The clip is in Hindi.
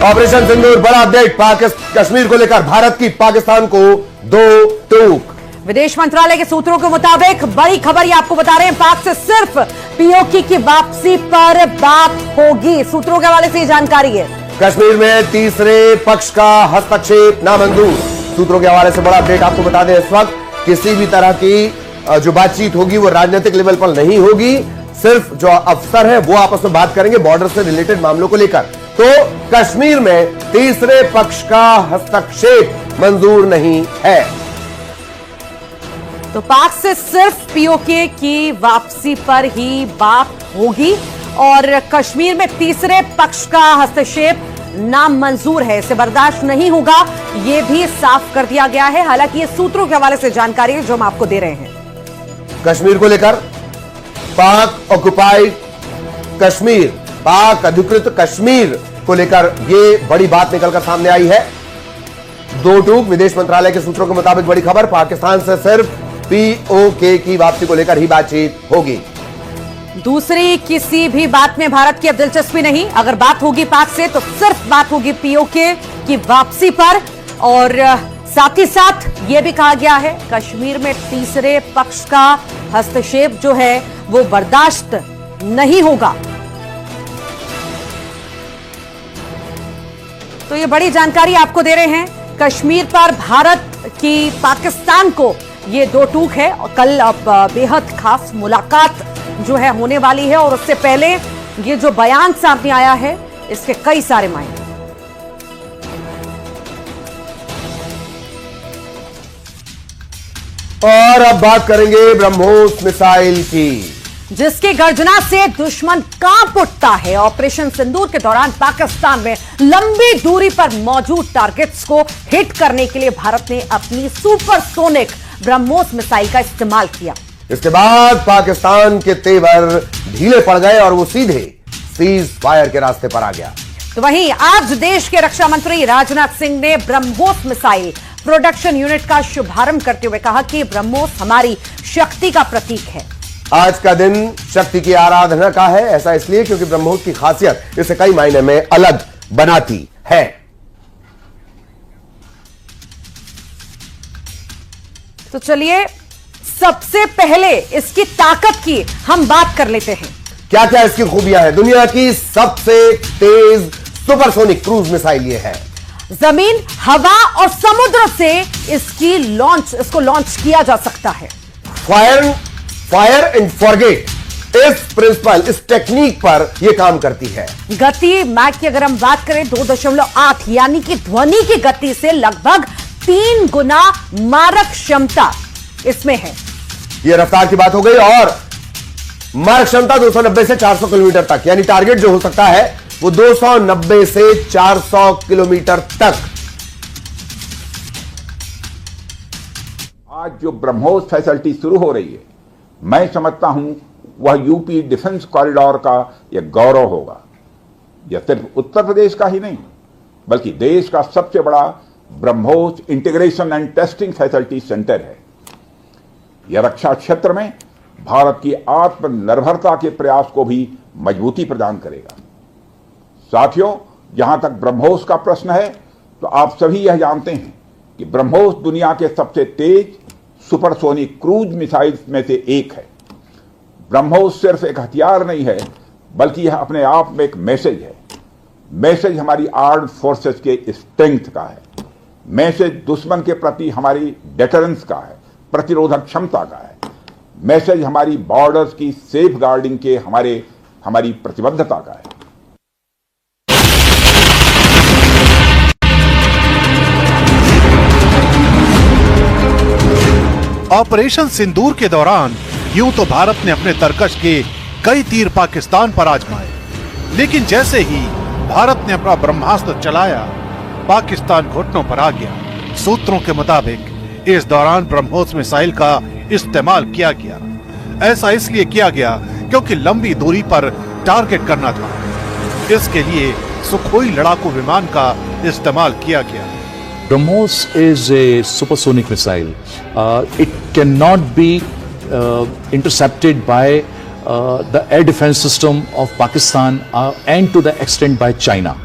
ऑपरेशन सिंदूर बड़ा अपडेट। कश्मीर को लेकर भारत की पाकिस्तान को 2 टूक। विदेश मंत्रालय के सूत्रों के मुताबिक बड़ी खबर ये आपको बता रहे हैं, पाक से सिर्फ पीओके की वापसी पर बात होगी। सूत्रों के हवाले से ये जानकारी है। कश्मीर में तीसरे पक्ष का हस्तक्षेप नामंजूर। सूत्रों के हवाले से बड़ा अपडेट आपको बता दें, इस वक्त किसी भी तरह की जो बातचीत होगी वो राजनीतिक लेवल पर नहीं होगी। सिर्फ जो अफसर है वो आपस में बात करेंगे बॉर्डर से रिलेटेड मामलों को लेकर। तो कश्मीर में तीसरे पक्ष का हस्तक्षेप मंजूर नहीं है। तो पाक से सिर्फ पीओके की वापसी पर ही बात होगी और कश्मीर में तीसरे पक्ष का हस्तक्षेप नामंजूर है, इसे बर्दाश्त नहीं होगा, यह भी साफ कर दिया गया है। हालांकि ये सूत्रों के हवाले से जानकारी है जो हम आपको दे रहे हैं। कश्मीर को लेकर पाक ऑक्युपाइड कश्मीर, पाक अधिकृत कश्मीर को लेकर यह बड़ी बात निकलकर सामने आई है। 2 टूक। विदेश मंत्रालय के सूत्रों के मुताबिक बड़ी खबर, पाकिस्तान से सिर्फ पीओके की वापसी को लेकर ही बातचीत होगी। दूसरी किसी भी बात में भारत की अब दिलचस्पी नहीं। अगर बात होगी पाक से तो सिर्फ बात होगी पीओके की वापसी पर। और साथ ही साथ यह भी कहा गया है कश्मीर में तीसरे पक्ष का हस्तक्षेप जो है वो बर्दाश्त नहीं होगा। तो ये बड़ी जानकारी आपको दे रहे हैं। कश्मीर पर भारत की पाकिस्तान को ये 2 टूक है। कल बेहद खास मुलाकात जो है होने वाली है और उससे पहले ये जो बयान सामने आया है इसके कई सारे मायने। और अब बात करेंगे ब्रह्मोस मिसाइल की, जिसकी गर्जना से दुश्मन कांप उठता है। ऑपरेशन सिंदूर के दौरान पाकिस्तान में लंबी दूरी पर मौजूद टारगेट्स को हिट करने के लिए भारत ने अपनी सुपरसोनिक ब्रह्मोस मिसाइल का इस्तेमाल किया। इसके बाद पाकिस्तान के तेवर ढीले पड़ गए और वो सीधे सीज फायर के रास्ते पर आ गया। तो वहीं आज देश के रक्षा मंत्री राजनाथ सिंह ने ब्रह्मोस मिसाइल प्रोडक्शन यूनिट का शुभारंभ करते हुए कहा कि ब्रह्मोस हमारी शक्ति का प्रतीक है। आज का दिन शक्ति की आराधना का है। ऐसा इसलिए क्योंकि ब्रह्मोस की खासियत इसे कई मायने में अलग बनाती है। तो चलिए सबसे पहले इसकी ताकत की हम बात कर लेते हैं। क्या क्या इसकी खूबियां हैं। दुनिया की सबसे तेज सुपरसोनिक क्रूज मिसाइल ये है। जमीन, हवा और समुद्र से इसको लॉन्च किया जा सकता है। फायर एंड फॉरगेट इस प्रिंसिपल, इस टेक्निक पर यह काम करती है। गति मैक की अगर हम बात करें 2.8 यानी कि ध्वनि की गति से लगभग 3 गुना मारक क्षमता इसमें है। यह रफ्तार की बात हो गई। और मारक क्षमता 290 से 400 किलोमीटर तक, यानी टारगेट जो हो सकता है वो 290 से 400 किलोमीटर तक। आज जो ब्रह्मोस फैसिलिटी शुरू हो रही है, मैं समझता हूं वह यूपी डिफेंस कॉरिडोर का यह गौरव होगा। यह सिर्फ उत्तर प्रदेश का ही नहीं बल्कि देश का सबसे बड़ा BrahMos integration and testing facility centre है। यह रक्षा क्षेत्र में भारत की आत्मनिर्भरता के प्रयास को भी मजबूती प्रदान करेगा। साथियों, जहां तक ब्रह्मोस का प्रश्न है तो आप सभी यह जानते हैं कि ब्रह्मोस दुनिया के सबसे तेज सुपरसोनिक क्रूज मिसाइल्स में से एक है। ब्रह्मोस सिर्फ एक हथियार नहीं है बल्कि यह अपने आप में एक मैसेज है। मैसेज हमारी आर्म्ड फोर्सेस के स्ट्रेंथ का है। मैसेज दुश्मन के प्रति हमारी डेटरेंस का है, प्रतिरोधक क्षमता का है। मैसेज हमारी बॉर्डर्स की सेफ गार्डिंग के हमारी प्रतिबद्धता का है। ऑपरेशन सिंदूर के दौरान यूं तो भारत ने अपने तरकश के कई तीर पाकिस्तान पर आजमाए, लेकिन जैसे ही भारत ने अपना ब्रह्मास्त्र चलाया पाकिस्तान घुटनों पर आ गया। सूत्रों के मुताबिक इस दौरान ब्रह्मोस मिसाइल का इस्तेमाल किया गया। ऐसा इसलिए किया गया क्योंकि लंबी दूरी पर टारगेट करना था। इसके लिए सुखोई लड़ाकू विमान का इस्तेमाल किया गया। BrahMos is a supersonic missile. It cannot be intercepted by the air defense system of Pakistan and to the extent by China.